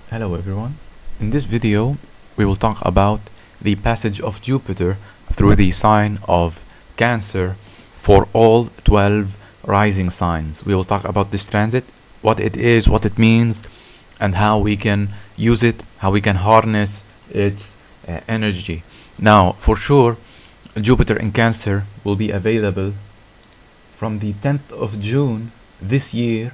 Hello everyone. In this video, we will talk about the passage of Jupiter through the sign of Cancer for all 12 rising signs. We will talk about this transit, what it is, what it means, and how we can use it, how we can harness its energy. Now, for sure, Jupiter in Cancer will be available from the 10th of June this year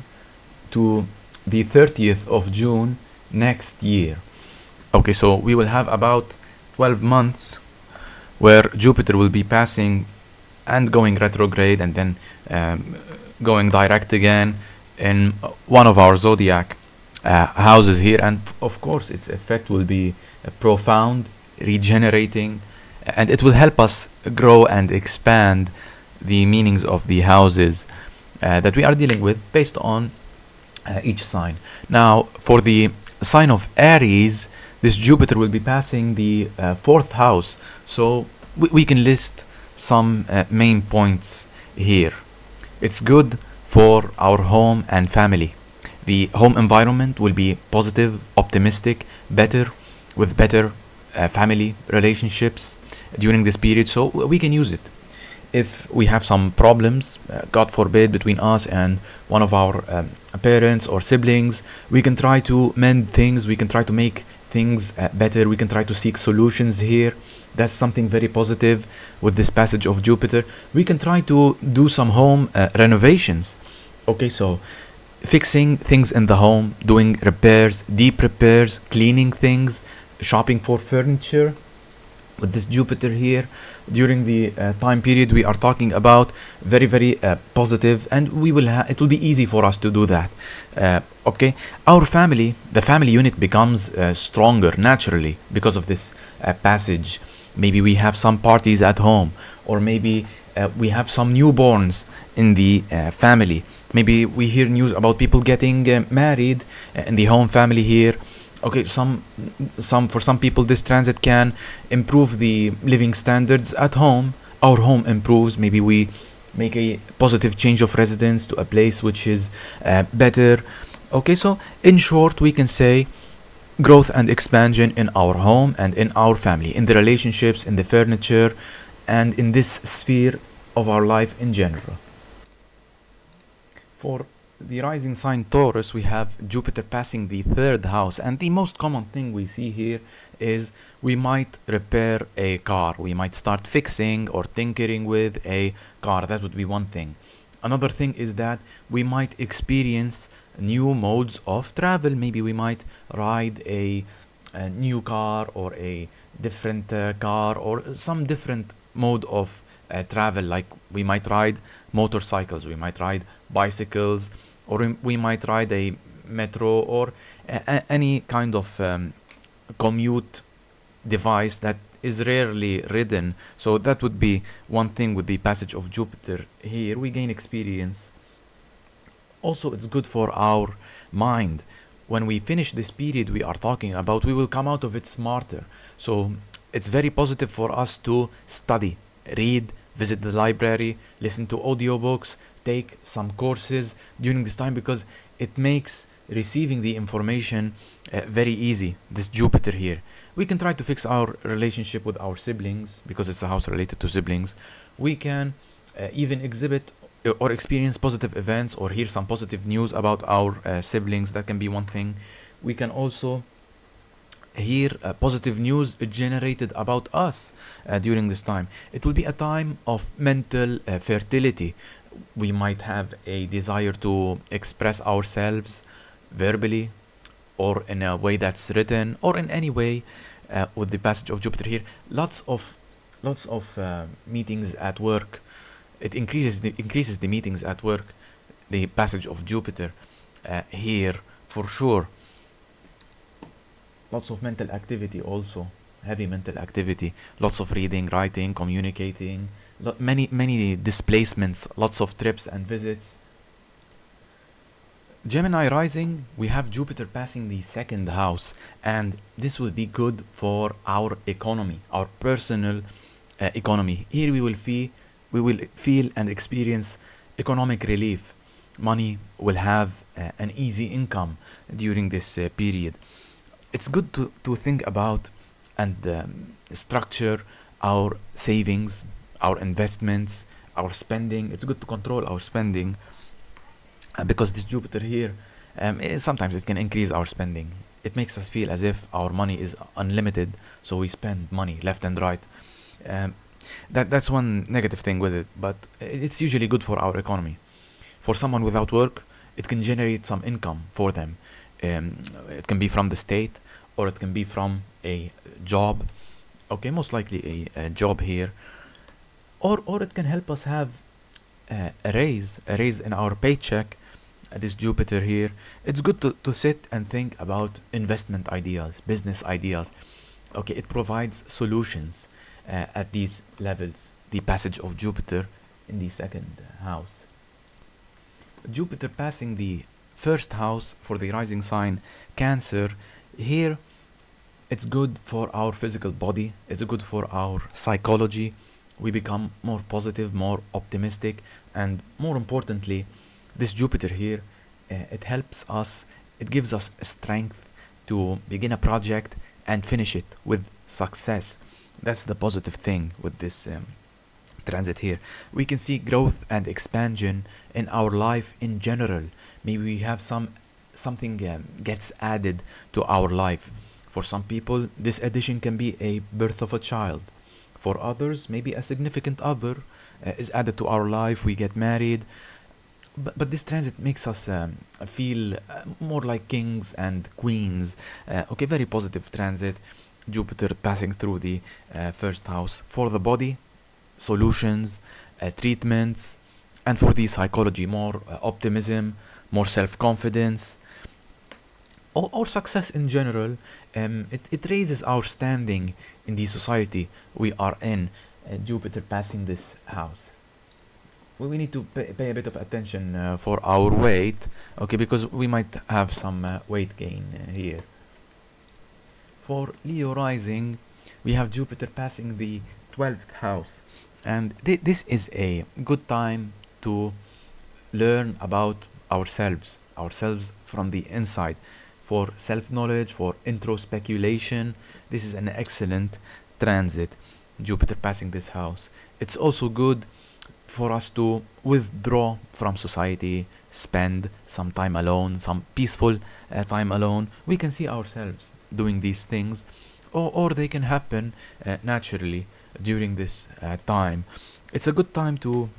to the 30th of June next year. Okay, so we will have about 12 months where Jupiter will be passing and going retrograde and then going direct again in one of our zodiac houses here, and of course its effect will be profound, regenerating, and it will help us grow and expand the meanings of the houses that we are dealing with based on each sign. Now, for the sign of Aries, this Jupiter will be passing the fourth house, so we can list some main points here. It's good for our home and family. The home environment will be positive, optimistic, better, with better family relationships during this period, so we can use it. If we have some problems, God forbid, between us and one of our parents or siblings, we can try to mend things, we can try to make things better, we can try to seek solutions here. That's something very positive with this passage of Jupiter. We can try to do some home renovations. Okay, so fixing things in the home, doing repairs, deep repairs, cleaning things, shopping for furniture. With this Jupiter here, during the time period we are talking about, very positive, and it will be easy for us to do that. Okay, our family, the family unit becomes stronger naturally because of this passage. Maybe we have some parties at home, or maybe we have some newborns in the family. Maybe we hear news about people getting married in the home family here. Okay, for some people this transit can improve the living standards at home. Our home improves. Maybe we make a positive change of residence to a place which is better. Okay, so in short, we can say growth and expansion in our home and in our family, in the relationships, in the furniture, and in this sphere of our life in general. For the rising sign Taurus, we have Jupiter passing the third house, and the most common thing we see here is we might repair a car, we might start fixing or tinkering with a car. That would be one thing. Another thing is that we might experience new modes of travel. Maybe we might ride a new car or a different car, or some different mode of travel, like we might ride motorcycles, we might ride bicycles, or we might ride a metro, or any kind of commute device that is rarely ridden. So that would be one thing with the passage of Jupiter here. We gain experience. Also, it's good for our mind. When we finish this period we are talking about, we will come out of it smarter. So it's very positive for us to study, read, visit the library, listen to audiobooks, take some courses during this time, because it makes receiving the information very easy. This Jupiter here, we can try to fix our relationship with our siblings, because it's a house related to siblings. We can even exhibit or experience positive events, or hear some positive news about our siblings. That can be one thing. We can also hear positive news generated about us during this time. It will be a time of mental fertility. We might have a desire to express ourselves verbally, or in a way that's written, or in any way with the passage of Jupiter here. Lots of meetings at work. It increases the meetings at work. The passage of Jupiter here, for sure. Lots of mental activity also, heavy mental activity. Lots of reading, writing, communicating. Many displacements, lots of trips and visits. Gemini rising, we have Jupiter passing the second house, and this will be good for our economy, our personal economy. Here we will feel and experience economic relief. Money will have an easy income during this period. it's good to think about and structure our savings, our investments, our spending. It's good to control our spending, because this Jupiter here, sometimes it can increase our spending. It makes us feel as if our money is unlimited, so we spend money left and right. Um, that's one negative thing with it, but it's usually good for our economy. For someone without work, it can generate some income for them. It can be from the state, or it can be from a job. Okay, most likely a job here, or it can help us have a raise in our paycheck. This Jupiter here, it's good to sit and think about investment ideas, business ideas. Okay, it provides solutions at these levels. The passage of Jupiter in the second house. Jupiter passing the first house for the rising sign Cancer. Here, it's good for our physical body, it's good for our psychology. We become more positive, more optimistic, and more importantly, this Jupiter here, it helps us, it gives us strength to begin a project and finish it with success. That's the positive thing with this transit here. We can see growth and expansion in our life in general. Maybe we have something gets added to our life. For some people, this addition can be a birth of a child. For others, maybe a significant other is added to our life. We get married. But this transit makes us feel more like kings and queens. Okay, very positive transit. Jupiter passing through the first house. For the body, solutions, treatments, and for the psychology, more optimism, more self-confidence, or success in general. It raises our standing in the society we are in. Jupiter passing this house. We need to pay a bit of attention for our weight, okay, because we might have some weight gain here. For Leo rising, we have Jupiter passing the 12th house, and this is a good time to learn about ourselves from the inside, for self-knowledge, for introspeculation. This is an excellent transit, Jupiter passing this house. It's also good for us to withdraw from society, spend some time alone, some peaceful time alone. We can see ourselves doing these things, or they can happen naturally during this time. It's a good time to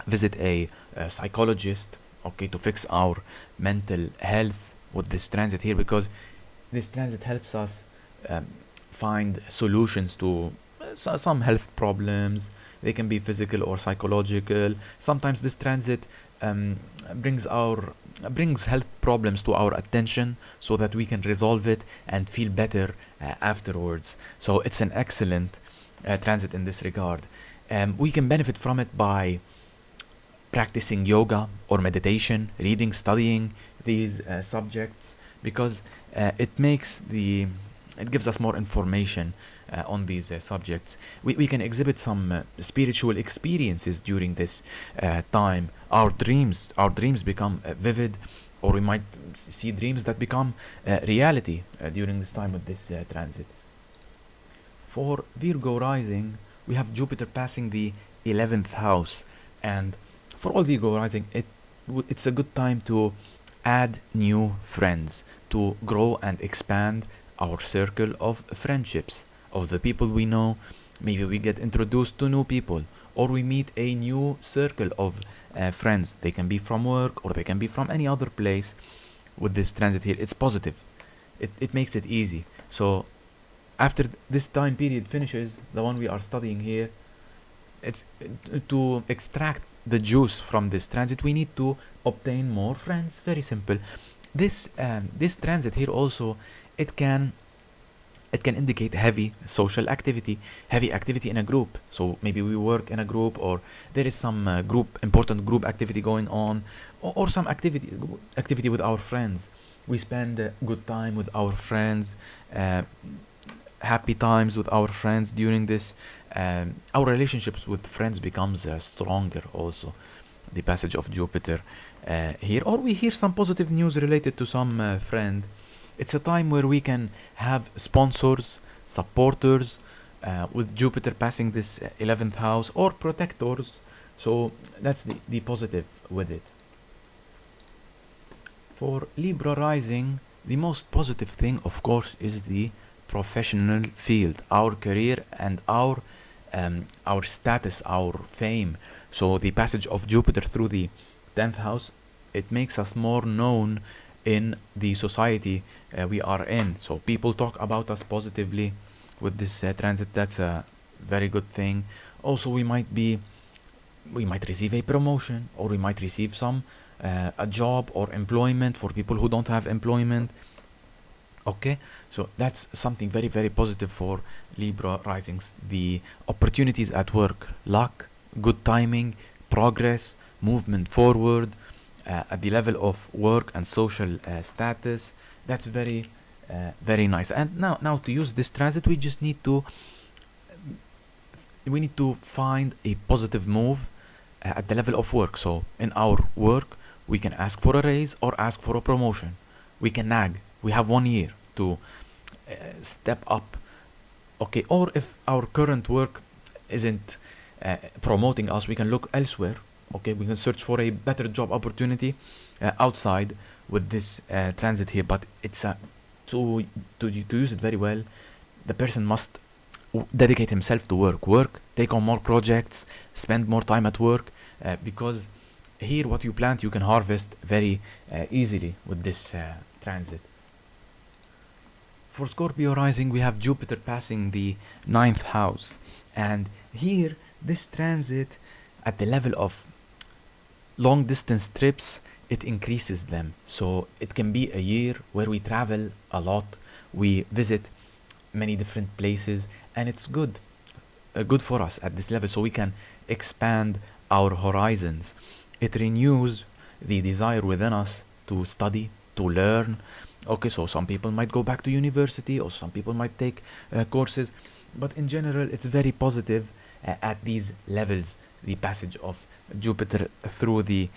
visit a psychologist, okay, to fix our mental health with this transit here, because this transit helps us find solutions to some health problems. They can be physical or psychological. Sometimes this transit brings health problems to our attention, so that we can resolve it and feel better afterwards. So it's an excellent transit in this regard. We can benefit from it by practicing yoga or meditation, reading, studying these subjects, because it gives us more information on these subjects. We can exhibit some spiritual experiences during this time. Our dreams become vivid, or we might see dreams that become reality during this time of this transit. For Virgo rising, we have Jupiter passing the 11th house, and for all Virgo rising, it's a good time to add new friends, to grow and expand our circle of friendships, of the people we know. Maybe we get introduced to new people, or we meet a new circle of friends. They can be from work, or they can be from any other place. With this transit here, it's positive. It makes it easy. So after this time period finishes, the one we are studying here, it's to extract the juice from this transit, we need to obtain more friends. Very simple. This transit here also, it can indicate heavy social activity, heavy activity in a group. So maybe we work in a group, or there is some important group activity going on, or some activity with our friends. We spend good time with our friends, happy times with our friends during this. Our relationships with friends becomes stronger also. The passage of Jupiter here, or we hear some positive news related to some friend. it's a time where we can have sponsors, supporters, with Jupiter passing this 11th house, or protectors. So that's the positive with it. For Libra rising, the most positive thing, of course, is the professional field, our career, and our status, our fame. So the passage of Jupiter through the 10th house, it makes us more known in the society we are in. So people talk about us positively with this transit. That's a very good thing. Also, we might receive a promotion, or we might receive a job or employment for people who don't have employment. Okay, so that's something very, very positive for Libra risings. The opportunities at work, luck, good timing, progress, movement forward at the level of work and social status. That's very, very nice. And now to use this transit, we need to find a positive move at the level of work. So in our work, we can ask for a raise or ask for a promotion. We can nag. We have 1 year to step up. Okay, or if our current work isn't promoting us, we can look elsewhere. Okay, we can search for a better job opportunity outside with this transit here. But it's to use it very well, the person must dedicate himself to work, take on more projects, spend more time at work, because here what you plant you can harvest very easily with this transit. For Scorpio rising, we have Jupiter passing the 9th house, and here this transit at the level of long distance trips, it increases them. So it can be a year where we travel a lot, we visit many different places, and it's good for us at this level, so we can expand our horizons. It renews the desire within us to study, to learn. Okay, so some people might go back to university, or some people might take courses, but in general it's very positive at these levels, the passage of Jupiter through the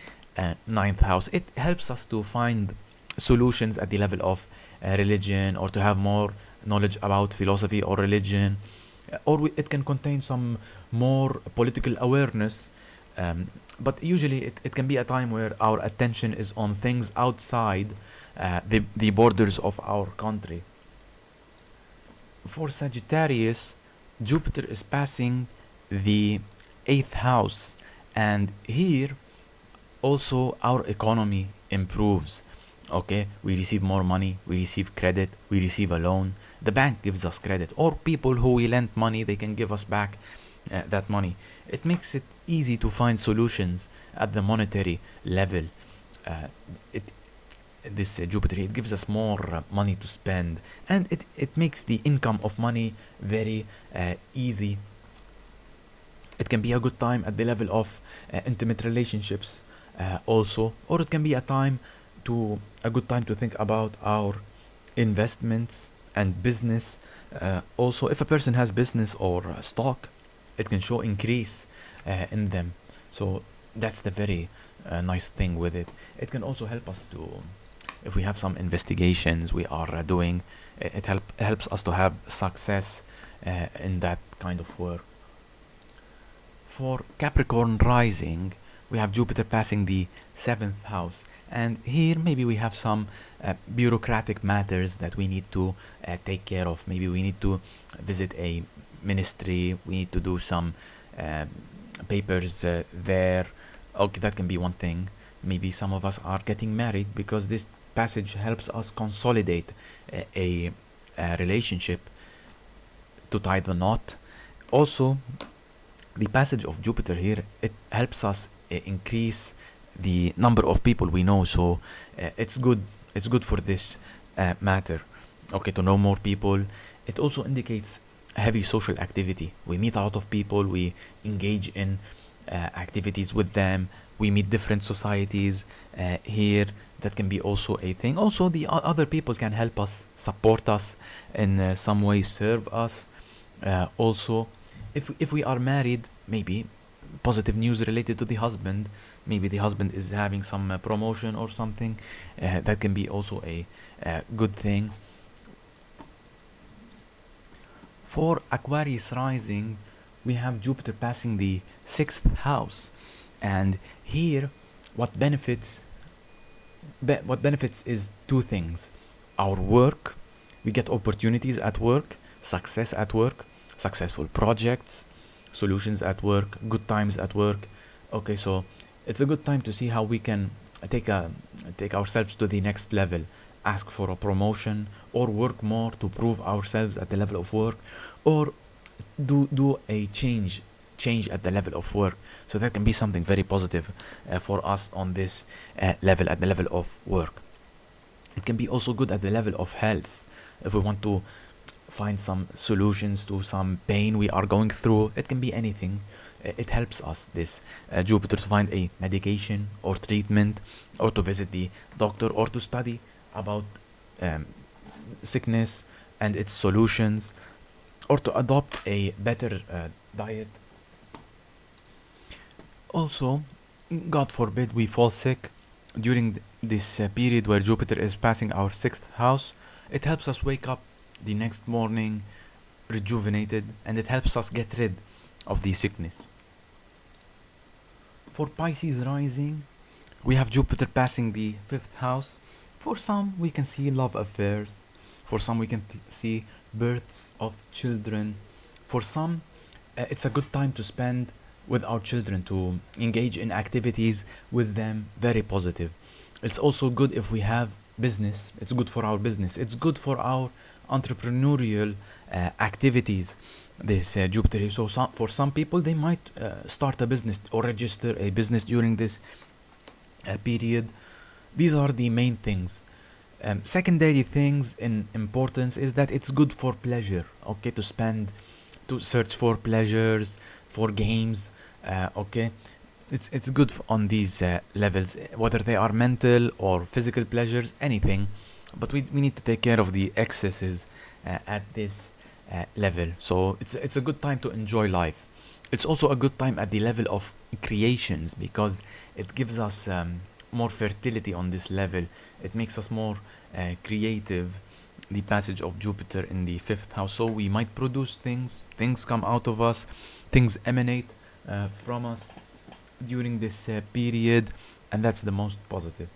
9th house. It helps us to find solutions at the level of religion, or to have more knowledge about philosophy or religion, it can contain some more political awareness, but usually it can be a time where our attention is on things outside the borders of our country. For Sagittarius, Jupiter is passing the 8th house, and here also our economy improves. Okay, we receive more money, we receive credit, we receive a loan, the bank gives us credit, or people who we lent money, they can give us back that money. It makes it easy to find solutions at the monetary level. This Jupiter, it gives us more money to spend, and it makes the income of money very easy. It can be a good time at the level of intimate relationships also, or it can be a good time to think about our investments and business. Also, if a person has business or stock, it can show increase in them. So that's the very nice thing with it. It can also help us to, if we have some investigations we are doing, it helps us to have success in that kind of work. For Capricorn rising, we have Jupiter passing the 7th house, and here maybe we have some bureaucratic matters that we need to take care of. Maybe we need to visit a ministry, we need to do some papers there. Okay, that can be one thing. Maybe some of us are getting married because this passage helps us consolidate a relationship, to tie the knot. Also, the passage of Jupiter here, it helps us increase the number of people we know. So it's good for this matter. Okay, to know more people. It also indicates heavy social activity. We meet a lot of people, we engage in activities with them, we meet different societies here. That can be also a thing. Also, the other people can help us, support us in some way, serve us. Also, if we are married, maybe positive news related to the husband. Maybe the husband is having some promotion or something. That can be also a good thing. For Aquarius rising, we have Jupiter passing the 6th house, and here what benefits is two things: our work, we get opportunities at work, success at work, successful projects, solutions at work, good times at work. Okay, so it's a good time to see how we can take ourselves to the next level, ask for a promotion, or work more to prove ourselves at the level of work, or do a change at the level of work. So that can be something very positive for us on this level, at the level of work. It can be also good at the level of health, if we want to find some solutions to some pain we are going through. It can be anything. It helps us, this Jupiter, to find a medication or treatment, or to visit the doctor, or to study about sickness and its solutions, or to adopt a better diet. Also, God forbid we fall sick during this period where Jupiter is passing our 6th house. It helps us wake up the next morning rejuvenated, and it helps us get rid of the sickness. For Pisces rising, we have Jupiter passing the 5th house. For some, we can see love affairs. For some, we can see births of children. For some, it's a good time to spend with our children, to engage in activities with them, very positive. It's also good if we have business. It's good for our business. It's good for our entrepreneurial activities, this Jupiter here. So for some people, they might start a business or register a business during this period. These are the main things. Secondary things in importance is that it's good for pleasure, okay, to search for pleasures, for games, okay. It's good on these levels, whether they are mental or physical pleasures, anything. But we need to take care of the excesses at this level. So it's a good time to enjoy life. It's also a good time at the level of creations, because it gives us more fertility on this level. It makes us more creative, the passage of Jupiter in the 5th house. So we might produce things come out of us, things emanate from us during this period, and that's the most positive.